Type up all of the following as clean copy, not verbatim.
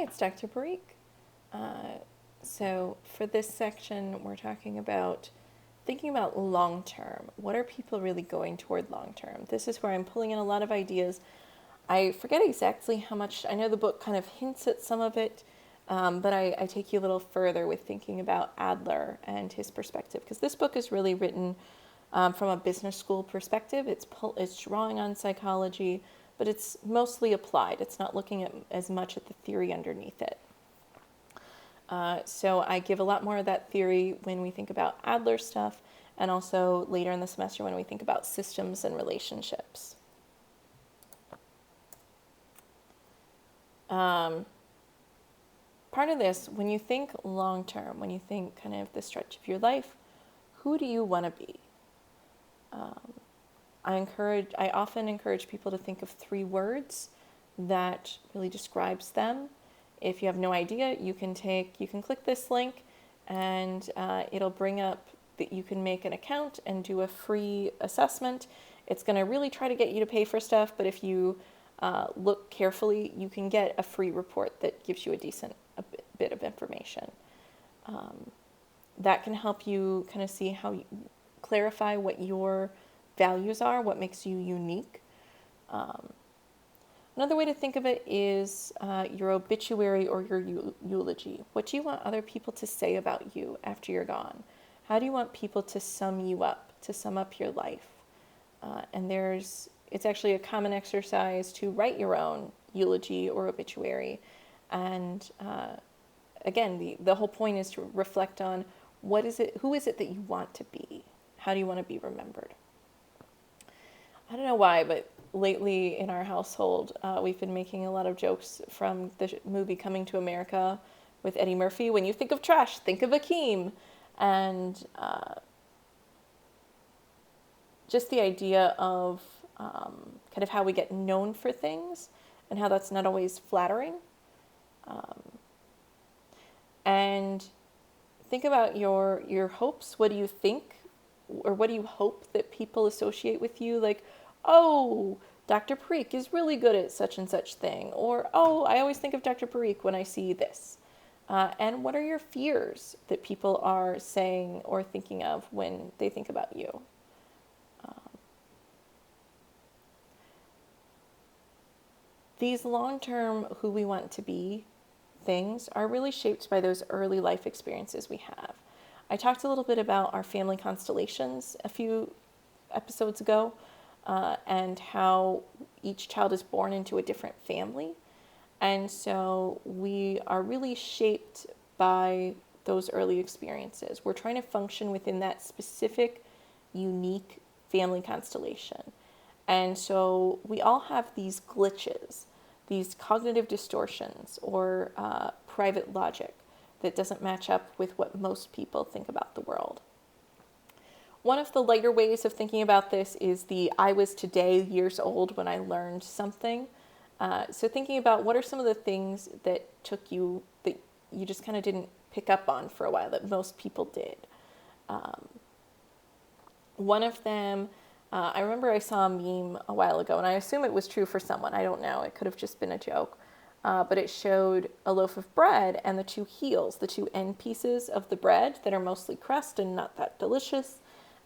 it's Dr. Parikh. So for this section, we're talking about thinking about long term. What are people really going toward long term? This is where I'm pulling in a lot of ideas. I forget exactly how much, I know the book kind of hints at some of it, but I take you a little further with thinking about Adler and his perspective, because this book is really written from a business school perspective. It's drawing on psychology, but it's mostly applied. It's not looking at as much at the theory underneath it. So I give a lot more of that theory when we think about Adler stuff, and also later in the semester when we think about systems and relationships. Part of this, when you think long term, when you think kind of the stretch of your life, who do you want to be? I often encourage people to think of 3 words that really describes them. If you have no idea, you can click this link, and it'll bring up that you can make an account and do a free assessment. It's going to really try to get you to pay for stuff, but if you look carefully, you can get a free report that gives you a bit of information. That can help you kind of see how you clarify what your values are, what makes you unique. Another way to think of it is your obituary or your eulogy. What do you want other people to say about you after you're gone? How do you want people to sum you up, to sum up your life? And it's actually a common exercise to write your own eulogy or obituary. And again, the whole point is to reflect on who is it that you want to be? How do you want to be remembered? I don't know why, but lately in our household, we've been making a lot of jokes from the movie Coming to America with Eddie Murphy. When you think of trash, think of Akeem. And just the idea of kind of how we get known for things and how that's not always flattering. And think about your hopes. What do you think, or what do you hope that people associate with you? Like, oh, Dr. Parikh is really good at such and such thing. Or, oh, I always think of Dr. Parikh when I see this. And what are your fears that people are saying or thinking of when they think about you? These long-term who we want to be things are really shaped by those early life experiences we have. I talked a little bit about our family constellations a few episodes ago, and how each child is born into a different family. And so we are really shaped by those early experiences. We're trying to function within that specific, unique family constellation. And so we all have these glitches, these cognitive distortions, or private logic that doesn't match up with what most people think about the world. One of the lighter ways of thinking about this is I was today years old when I learned something. So thinking about what are some of the things that you just kind of didn't pick up on for a while that most people did. One of them, I remember I saw a meme a while ago, and I assume it was true for someone. I don't know. It could have just been a joke. But it showed a loaf of bread and the 2 heels, the 2 end pieces of the bread that are mostly crust and not that delicious.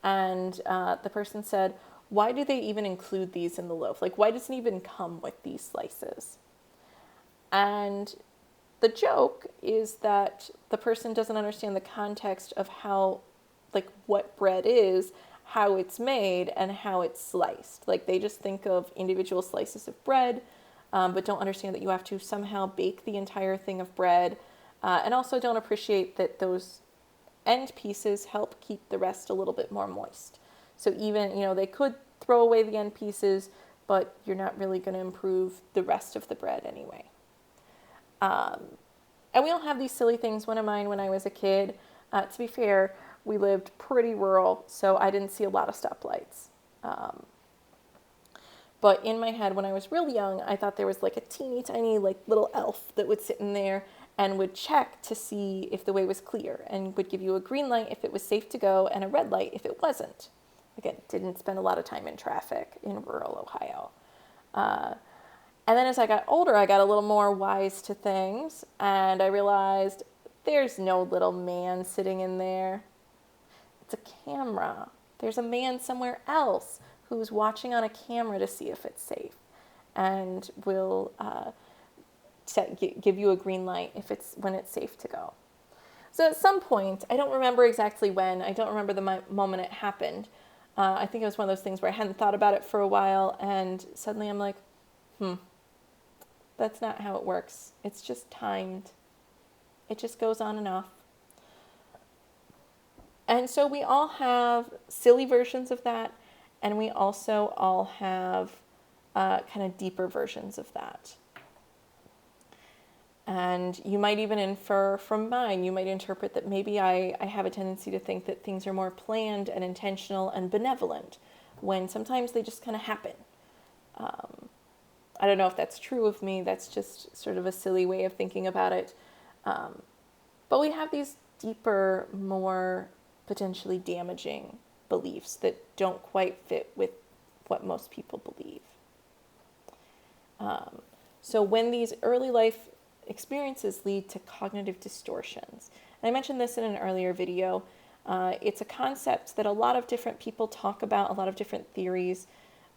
And the person said, why do they even include these in the loaf? Like, why does it even come with these slices? And the joke is that the person doesn't understand the context of how, like, what bread is, how it's made, and how it's sliced. Like, they just think of individual slices of bread, but don't understand that you have to somehow bake the entire thing of bread, and also don't appreciate that those end pieces help keep the rest a little bit more moist. So even, they could throw away the end pieces, but you're not really going to improve the rest of the bread anyway. And we all have these silly things. One of mine when I was a kid, to be fair, we lived pretty rural, so I didn't see a lot of stoplights. But in my head, when I was real young, I thought there was like a teeny tiny like little elf that would sit in there and would check to see if the way was clear and would give you a green light if it was safe to go and a red light if it wasn't. Again, didn't spend a lot of time in traffic in rural Ohio. And then as I got older, I got a little more wise to things, and I realized there's no little man sitting in there. It's a camera. There's a man somewhere else who's watching on a camera to see if it's safe, and will give you a green light when it's safe to go. So at some point, I don't remember exactly when, I don't remember the moment it happened. I think it was one of those things where I hadn't thought about it for a while, and suddenly I'm like, that's not how it works. It's just timed. It just goes on and off. And so we all have silly versions of that, and we also all have kind of deeper versions of that. And you might even infer from mine, you might interpret that maybe I have a tendency to think that things are more planned and intentional and benevolent, when sometimes they just kind of happen. I don't know if that's true of me. That's just sort of a silly way of thinking about it. But we have these deeper, more potentially damaging beliefs that don't quite fit with what most people believe. So when these early life experiences lead to cognitive distortions, and I mentioned this in an earlier video, it's a concept that a lot of different people talk about, a lot of different theories.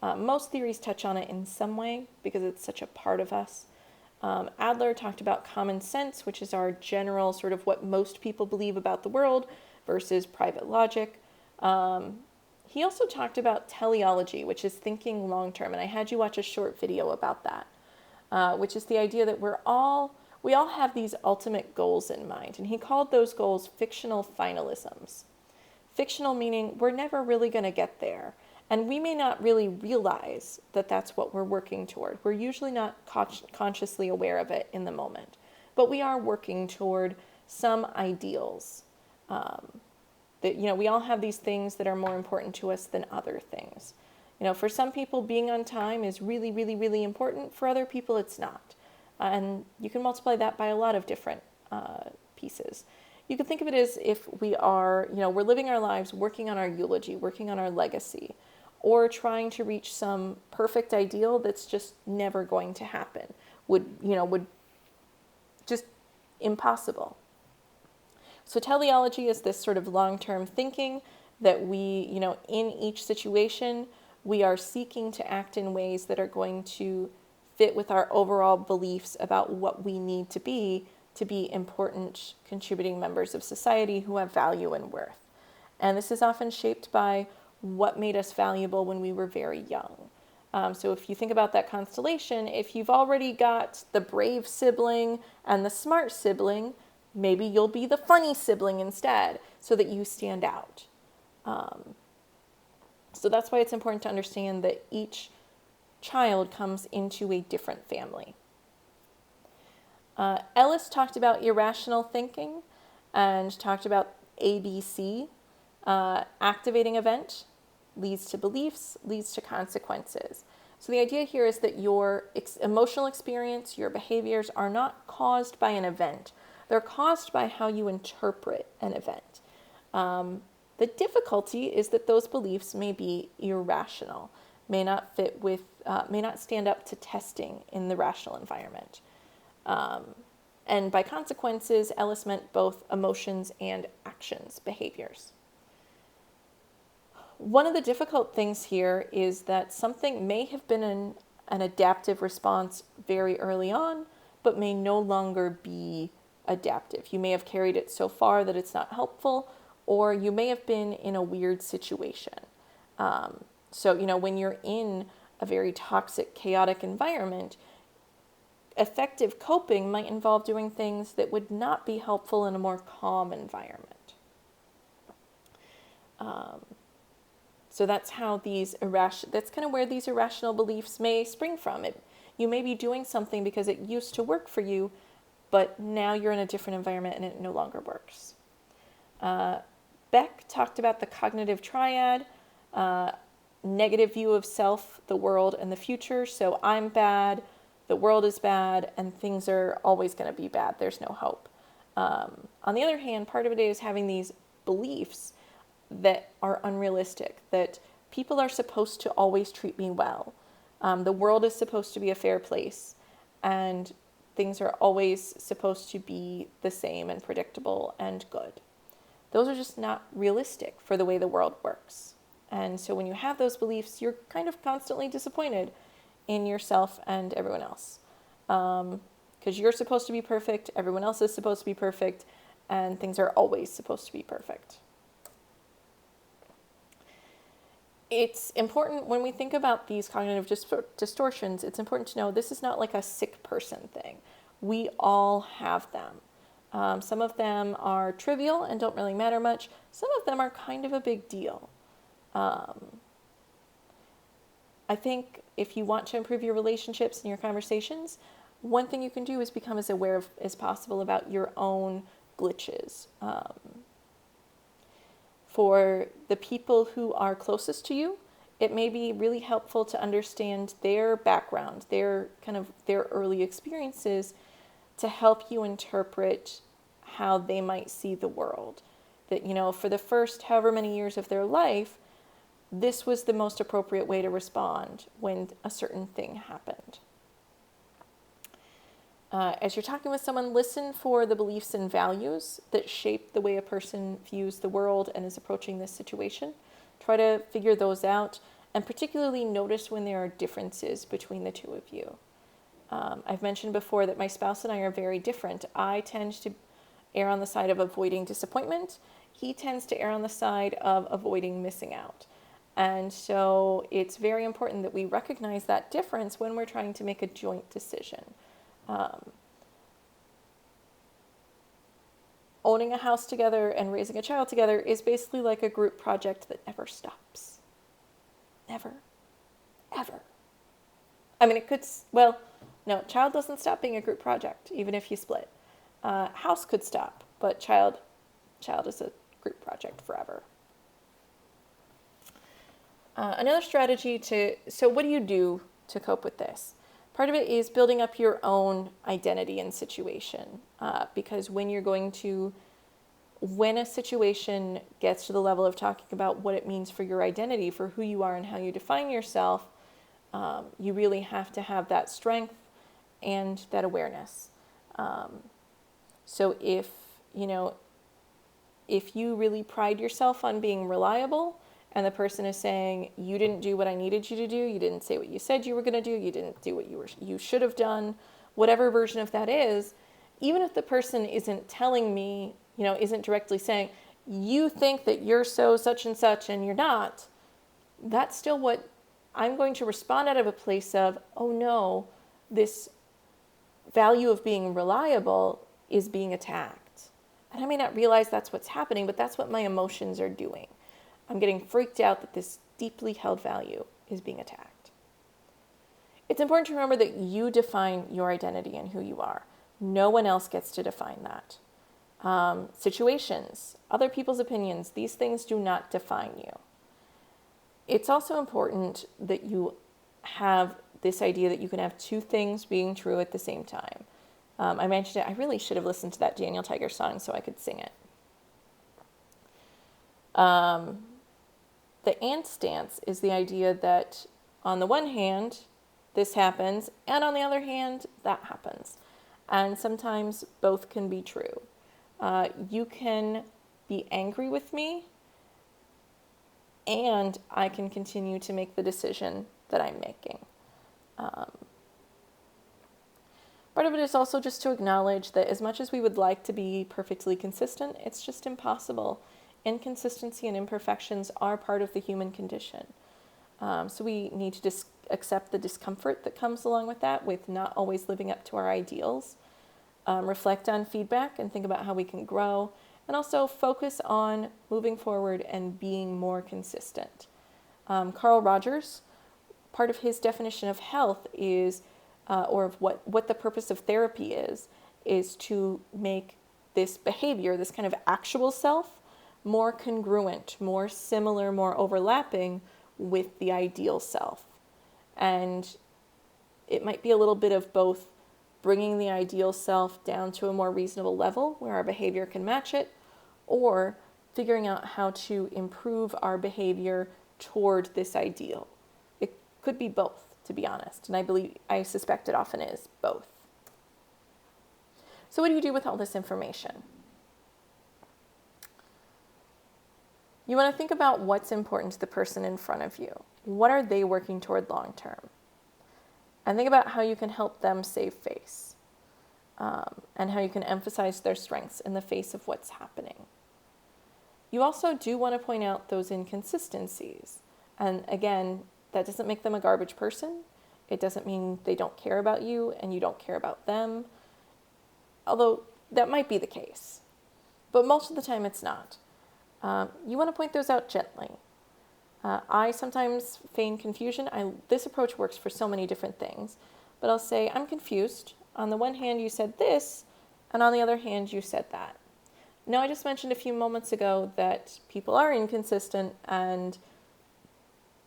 Most theories touch on it in some way because it's such a part of us. Adler talked about common sense, which is our general sort of what most people believe about the world, versus private logic. He also talked about teleology, which is thinking long term, and I had you watch a short video about that, which is the idea that we all have these ultimate goals in mind, and he called those goals fictional finalisms. Fictional meaning we're never really going to get there. And we may not really realize that that's what we're working toward. We're usually not consciously aware of it in the moment. But we are working toward some ideals. We all have these things that are more important to us than other things. For some people, being on time is really, really, really important. For other people, it's not. And you can multiply that by a lot of different pieces. You can think of it as if we are, we're living our lives working on our eulogy, working on our legacy, or trying to reach some perfect ideal that's just never going to happen, would just impossible. So teleology is this sort of long-term thinking that we, in each situation, we are seeking to act in ways that are going to fit with our overall beliefs about what we need to be important contributing members of society who have value and worth. And this is often shaped by what made us valuable when we were very young. So if you think about that constellation, if you've already got the brave sibling and the smart sibling, maybe you'll be the funny sibling instead so that you stand out. So that's why it's important to understand that each child comes into a different family. Ellis talked about irrational thinking and talked about ABC. Activating event leads to beliefs, leads to consequences. So the idea here is that your emotional experience, your behaviors are not caused by an event. They're caused by how you interpret an event. The difficulty is that those beliefs may be irrational, may not stand up to testing in the rational environment. And by consequences, Ellis meant both emotions and actions, behaviors. One of the difficult things here is that something may have been an adaptive response very early on, but may no longer be adaptive. You may have carried it so far that it's not helpful, or you may have been in a weird situation. So, when you're in a very toxic, chaotic environment, effective coping might involve doing things that would not be helpful in a more calm environment. So that's how that's kind of where these irrational beliefs may spring from. You may be doing something because it used to work for you, but now you're in a different environment and it no longer works. Beck talked about the cognitive triad, negative view of self, the world, and the future. So I'm bad, the world is bad, and things are always going to be bad. There's no hope. On the other hand, part of it is having these beliefs that are unrealistic, that people are supposed to always treat me well, The world is supposed to be a fair place, and things are always supposed to be the same and predictable and good. Those are just not realistic for the way the world works. And so when you have those beliefs, you're kind of constantly disappointed in yourself and everyone else. Because you're supposed to be perfect, everyone else is supposed to be perfect, and things are always supposed to be perfect. It's important when we think about these cognitive distortions, it's important to know this is not like a sick person thing. We all have them. Some of them are trivial and don't really matter much. Some of them are kind of a big deal. I think if you want to improve your relationships and your conversations, one thing you can do is become as aware as possible about your own glitches. For the people who are closest to you, it may be really helpful to understand their background, their early experiences, to help you interpret how they might see the world. That, for the first however many years of their life, this was the most appropriate way to respond when a certain thing happened. As you're talking with someone, listen for the beliefs and values that shape the way a person views the world and is approaching this situation. Try to figure those out, and particularly notice when there are differences between the two of you. I've mentioned before that my spouse and I are very different. I tend to err on the side of avoiding disappointment. He tends to err on the side of avoiding missing out. And so it's very important that we recognize that difference when we're trying to make a joint decision. Owning a house together and raising a child together is basically like a group project that never stops. Never. Ever. I mean, no, child doesn't stop being a group project, even if you split. House could stop, but child is group project forever. Another strategy so what do you do to cope with this? Part of it is building up your own identity and situation, because when a situation gets to the level of talking about what it means for your identity, for who you are and how you define yourself, you really have to have that strength and that awareness. So if you really pride yourself on being reliable, and the person is saying, you didn't do what I needed you to do, you didn't say what you said you were going to do, you didn't do what you should have done, whatever version of that is, even if the person isn't telling me, isn't directly saying, you think that you're so such and such and you're not, that's still what I'm going to respond out of a place of, oh no, this value of being reliable is being attacked. And I may not realize that's what's happening, but that's what my emotions are doing. I'm getting freaked out that this deeply held value is being attacked. It's important to remember that you define your identity and who you are. No one else gets to define that. Situations, other people's opinions, these things do not define you. It's also important that you have this idea that you can have two things being true at the same time. I mentioned it. I really should have listened to that Daniel Tiger song so I could sing it. The ant stance is the idea that on the one hand, this happens, and on the other hand, that happens. And sometimes both can be true. You can be angry with me, and I can continue to make the decision that I'm making. Part of it is also just to acknowledge that as much as we would like to be perfectly consistent, it's just impossible. Inconsistency and imperfections are part of the human condition. So we need to accept the discomfort that comes along with that, with not always living up to our ideals. Reflect on feedback and think about how we can grow, and also focus on moving forward and being more consistent. Carl Rogers, part of his definition of health is, or of what the purpose of therapy is to make this behavior, this kind of actual self, more congruent, more similar, more overlapping with the ideal self. And it might be a little bit of both bringing the ideal self down to a more reasonable level where our behavior can match it, or figuring out how to improve our behavior toward this ideal. It could be both, to be honest. And I suspect it often is both. So what do you do with all this information? You want to think about what's important to the person in front of you. What are they working toward long term? And think about how you can help them save face, and how you can emphasize their strengths in the face of what's happening. You also do want to point out those inconsistencies. And again, that doesn't make them a garbage person. It doesn't mean they don't care about you and you don't care about them. Although that might be the case. But most of the time it's not. You want to point those out gently. I sometimes feign confusion. This approach works for so many different things. But I'll say, I'm confused. On the one hand, you said this, and on the other hand, you said that. Now, I just mentioned a few moments ago that people are inconsistent, and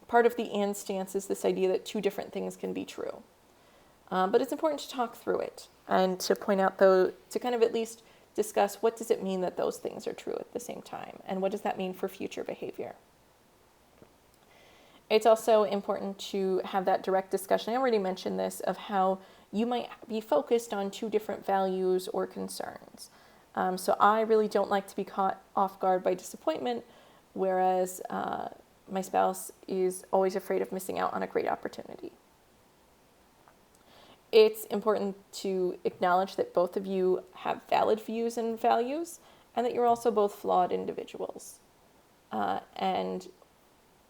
part of the and stance is this idea that two different things can be true. But it's important to talk through it and to point out, to kind of at least discuss what does it mean that those things are true at the same time, and what does that mean for future behavior. It's also important to have that direct discussion. I already mentioned this, of how you might be focused on two different values or concerns. So I really don't like to be caught off guard by disappointment, whereas my spouse is always afraid of missing out on a great opportunity. It's important to acknowledge that both of you have valid views and values, and that you're also both flawed individuals. And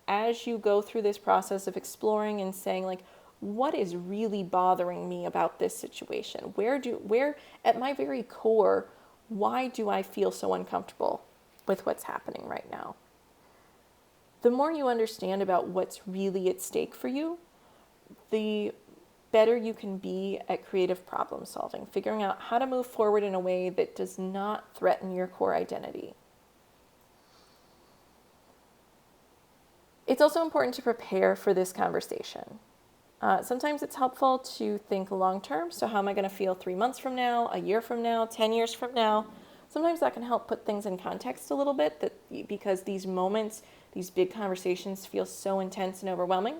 as you go through this process of exploring and saying, like, what is really bothering me about this situation? Where at my very core, why do I feel so uncomfortable with what's happening right now? The more you understand about what's really at stake for you, the better you can be at creative problem solving, figuring out how to move forward in a way that does not threaten your core identity. It's also important to prepare for this conversation. Sometimes it's helpful to think long term. So how am I going to feel 3 months from now, a year from now, 10 years from now? Sometimes that can help put things in context a little bit, because these moments, these big conversations feel so intense and overwhelming.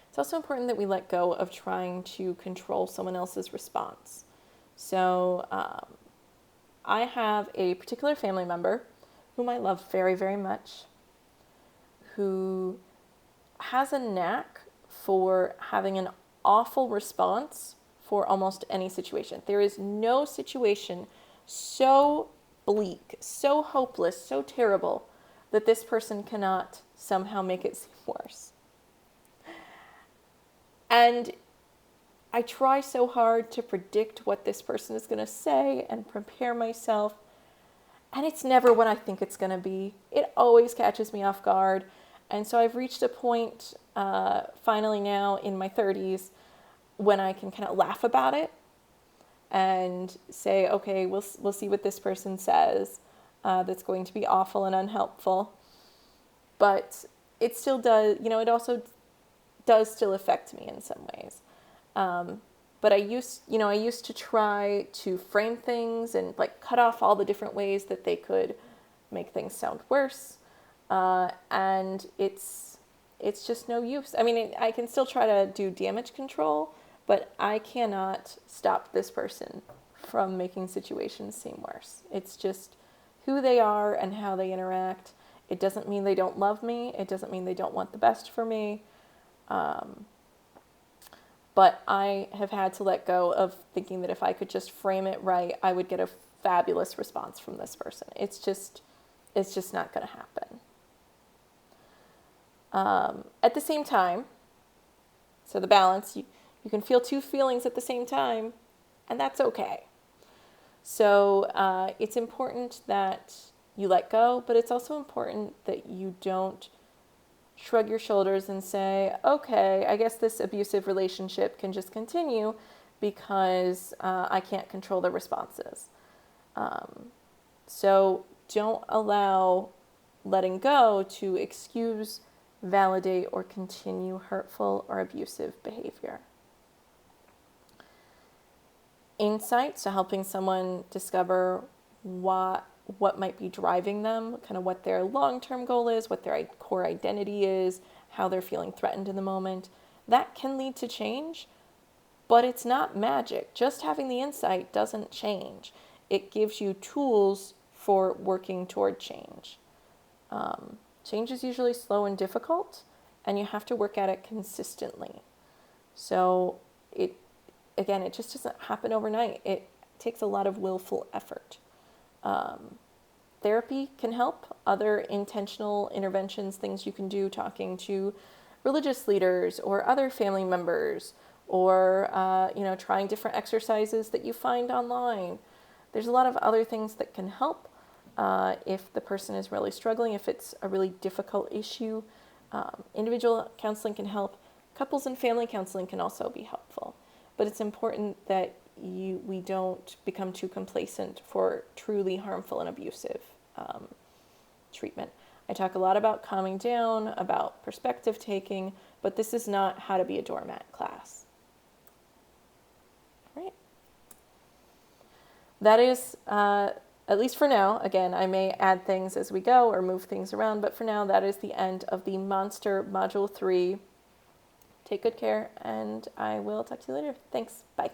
It's also important that we let go of trying to control someone else's response. So I have a particular family member whom I love very, very much, who has a knack for having an awful response for almost any situation. There is no situation so bleak, so hopeless, so terrible that this person cannot somehow make it seem worse. And I try so hard to predict what this person is going to say and prepare myself, and it's never what I think it's going to be. It always catches me off guard. And so I've reached a point finally now in my 30s when I can kind of laugh about it and say, okay, we'll see what this person says that's going to be awful and unhelpful. But it still does, it also does still affect me in some ways. But I used to try to frame things and like cut off all the different ways that they could make things sound worse. And it's just no use. I mean, I can still try to do damage control, but I cannot stop this person from making situations seem worse. It's just who they are and how they interact. It doesn't mean they don't love me. It doesn't mean they don't want the best for me. But I have had to let go of thinking that if I could just frame it right, I would get a fabulous response from this person. It's just not going to happen. At the same time, so the balance, you can feel two feelings at the same time, and that's okay. So it's important that you let go, but it's also important that you don't shrug your shoulders and say, okay, I guess this abusive relationship can just continue because I can't control the responses. So don't allow letting go to excuse, validate, or continue hurtful or abusive behavior. Insight, so helping someone discover what might be driving them, kind of what their long-term goal is, what their core identity is, how they're feeling threatened in the moment. that can lead to change, but it's not magic. Just having the insight doesn't change. It gives you tools for working toward change. Change is usually slow and difficult, and you have to work at it consistently. So it just doesn't happen overnight. It takes a lot of willful effort. Therapy can help. Other intentional interventions, things you can do, talking to religious leaders or other family members, or trying different exercises that you find online. There's a lot of other things that can help if the person is really struggling, if it's a really difficult issue. Individual counseling can help. Couples and family counseling can also be helpful. But it's important that we don't become too complacent for truly harmful and abusive treatment. I talk a lot about calming down, about perspective taking, but this is not how to be a doormat class. All right. That is, at least for now, again, I may add things as we go or move things around, but for now, that is the end of the Monster Module 3. Take good care, and I will talk to you later. Thanks. Bye.